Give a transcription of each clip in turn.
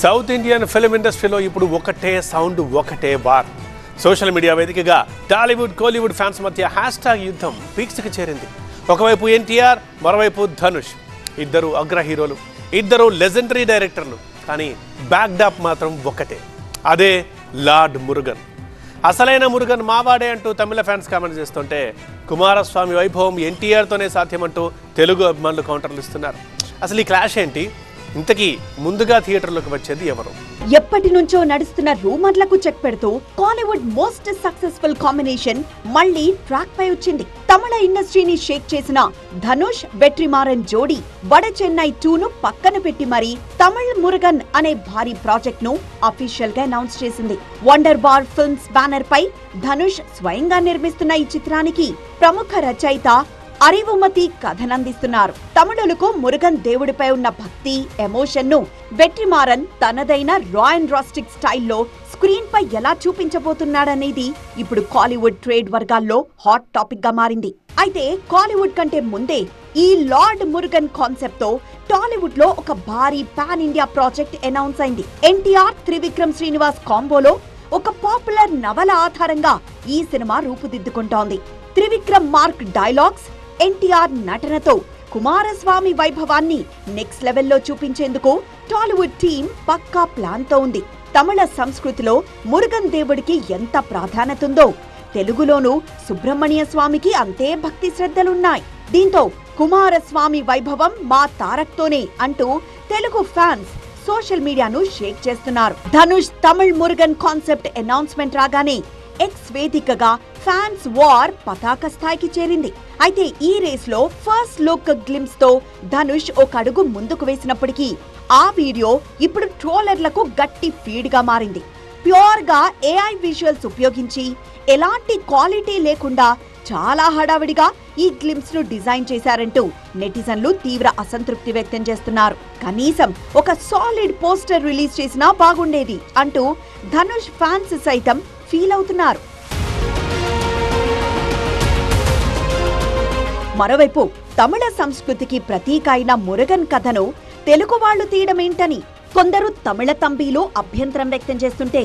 South Indian film ఇండస్ట్రీలో ఇప్పుడు ఒకటే సౌండ్ ఒకటే వార్. సోషల్ మీడియా వేదికగా టాలీవుడ్ కోలీవుడ్ ఫ్యాన్స్ మధ్య హ్యాష్ట్యాగ్ యుద్ధం పీక్స్కి చేరింది. ఒకవైపు ఎన్టీఆర్, మరోవైపు ధనుష్. ఇద్దరు అగ్ర హీరోలు, ఇద్దరు లెజెండరీ డైరెక్టర్లు. కానీ బ్యాక్డ్రాప్ మాత్రం ఒకటే, అదే లార్డ్ మురుగన్. అసలైన మురుగన్ మావాడే అంటూ తమిళ ఫ్యాన్స్ కామెంట్ చేస్తుంటే, కుమారస్వామి వైభవం ఎన్టీఆర్తోనే సాధ్యమంటూ తెలుగు అభిమానులు కౌంటర్లు ఇస్తున్నారు. అసలు ఈ క్లాష్ ఏంటి? ఇంతకీ ముందుగా థియేటర్లోకి వచ్చేది ఎవరు? ఎప్పటి నుంచో నడుస్తున్న రూమర్లకు చెక్ పెడుతూ కాలీవుడ్ మోస్ట్ సక్సెస్ఫుల్ కాంబినేషన్ మళ్ళీ ట్రాక్ పై వచ్చింది. తమిళ ఇండస్ట్రీని షేక్ చేసిన ధనుష్ వెట్రిమారన్ జోడీ వడ చెన్నై 2ను పక్కన పెట్టి మరీ తమిళ్ మురుగన్ అనే భారీ ప్రాజెక్ట్ ను అఫీషియల్ గా అనౌన్స్ చేసింది. వండర్ బార్ ఫిల్మ్స్ బ్యానర్ పై ధనుష్ స్వయంగా నిర్మిస్తున్న ఈ చిత్రానికి ప్రముఖ రచయిత అరివుమతి కథనందిస్తున్నారు. తమిళులకు మురుగన్ దేవుడిపై ఉన్న భక్తి, ఎమోషన్ ను వెట్రిమారన్ తనదైన రా అండ్ రాస్టిక్ స్టైల్లో స్క్రీన్ పై ఎలా చూపించబోతున్నాడనేది ఇప్పుడు కాలీవుడ్ ట్రేడ్ వర్గాల్లో హాట్ టాపిక్ గా మారింది. అయితే కాలీవుడ్ కంటే ముందే ఈ లార్డ్ మురుగన్ కాన్సెప్ట్ తో టాలీవుడ్ లో ఒక భారీ పాన్ ఇండియా ప్రాజెక్ట్ అనౌన్స్ అయింది. ఎన్టీఆర్, త్రివిక్రమ్ శ్రీనివాస్ కాంబోలో ఒక పాపులర్ నవల ఆధారంగా ఈ సినిమా రూపుదిద్దుకుంటోంది. త్రివిక్రమ్ మార్క్ డైలాగ్స్, ఎన్టీఆర్ నటనతో కుమారస్వామి వైభవాన్ని నెక్స్ట్ లెవెల్లో చూపించేందుకు టాలీవుడ్ టీమ్ పక్కా ప్లాన్ తో ఉంది. తమిళ సంస్కృతిలో మురుగన్ దేవుడికి ఎంత ప్రాధాన్యత ఉందో తెలుగులోనూ సుబ్రహ్మణ్య స్వామికి అంతే భక్తి శ్రద్ధలున్నాయి. దీంతో కుమారస్వామి వైభవం మా తారక్తోనే అంటూ తెలుగు ఫ్యాన్స్ సోషల్ మీడియాను షేక్ చేస్తున్నారు. ధనుష్ తమిళ్ మురుగన్ కాన్సెప్ట్ అనౌన్స్మెంట్ రాగానే ఎక్స్ వేదికగా ఫ్యాన్స్ వార్ పతాక స్థాయికి చేరింది. అయితే ఈ రేస్ లో ఫస్ట్ లుక్ గ్లిమ్స్ తో ధనుష్ ఒక అడుగు ముందుకు వేసినప్పటికీ ఆ వీడియో ఇప్పుడు ట్రోలర్లకు గట్టి ఫీడ్ గా మారింది. ప్యూర్ గా ఏఐ విజువల్స్ ఉపయోగించి ఎలాంటి క్వాలిటీ లేకుండా చాలా హడావిడిగా ఈ గ్లిమ్స్ ను డిజైన్ చేశారంటూ నెటిజన్లు తీవ్ర అసంతృప్తి వ్యక్తం చేస్తున్నారు. కనీసం ఒక సాలిడ్ పోస్టర్ రిలీజ్ చేసినా బాగుండేది అంటూ ధనుష్ ఫ్యాన్స్ సైతం ఫీల్ అవుతున్నారు. మరోవైపు తమిళ సంస్కృతికి ప్రతీక అయిన మురుగన్ కథను తెలుగు వాళ్లు తీయడమేంటని కొందరు తమిళ తంబీలు అభ్యంతరం వ్యక్తం చేస్తుంటే,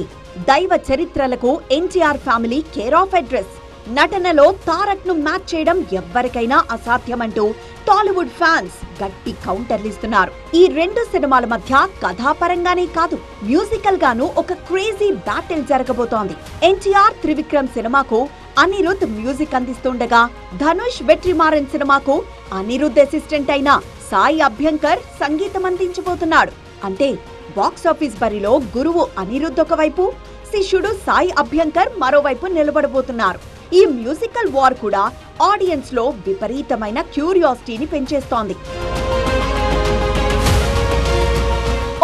దైవ చరిత్రలకు NTR family care of address, నటనలో తారక్ ను మ్యాచ్ చేయడం ఎవ్వరికైనా అసాధ్యమంటూ టాలీవుడ్ ఫ్యాన్స్ గట్టి కౌంటర్లిస్తున్నారు. ఈ రెండు సినిమాల మధ్య కథాపరంగానే కాదు, మ్యూజికల్ గాను ఒక క్రేజీ బ్యాటిల్ జరగబోతోంది. ఎన్టీఆర్ త్రివిక్రమ్ సినిమాకు అనిరుద్ మ్యూజిక్ అందిస్తుండగా, ధనుష్ వెట్రిమారన్ సినిమాకు అనిరుద్ అసిస్టెంట్ అయిన సాయి అభ్యంకర్ సంగీతం అందించబోతున్నాడు. అంటే బాక్సాఫీస్ బరిలో గురువు అనిరుద్ ఒకవైపు, శిష్యుడు సాయి అభ్యంకర్ మరోవైపు నిలబడబోతున్నారు. ఈ మ్యూజికల్ వార్ కూడా ఆడియన్స్ లో విపరీతమైన క్యూరియాసిటీని పెంచేస్తోంది.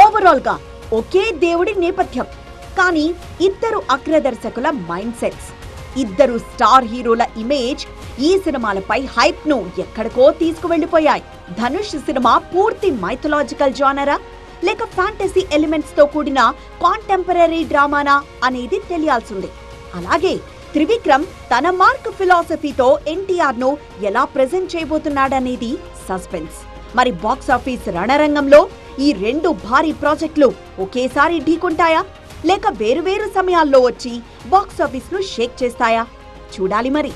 ఓవరాల్ గా ఒకే దేవుడి నేపథ్యం, కానీ ఇద్దరు అగ్రదర్శకుల మైండ్ సెట్స్, ఇద్దరు స్టార్ హీరోల ఇమేజ్ ఈ సినిమాలపై హైప్ ను ఎక్కడికో తీసుకువెళ్లిపోయాయి. ధనుష్ సినిమా పూర్తి మైథలాజికల్ జానరా లేక ఫ్యాంటసీ ఎలిమెంట్స్ తో కూడిన కాంటెంపరీ డ్రామానా అనేది తెలియాల్సింది. అలాగే త్రివిక్రమ్ తన మార్క్ ఫిలాసఫీతో ఎన్టీఆర్ ను ఎలా ప్రెజెంట్ చేయబోతున్నాడనేది సస్పెన్స్. మరి బాక్సాఫీస్ రణరంగంలో ఈ రెండు భారీ ప్రాజెక్టులు ఒకేసారి ఢీకొంటాయా లేక వేరువేరు సమయాల్లో వచ్చి బాక్సాఫీస్ ను షేక్ చేస్తాయా? చూడాలి మరి.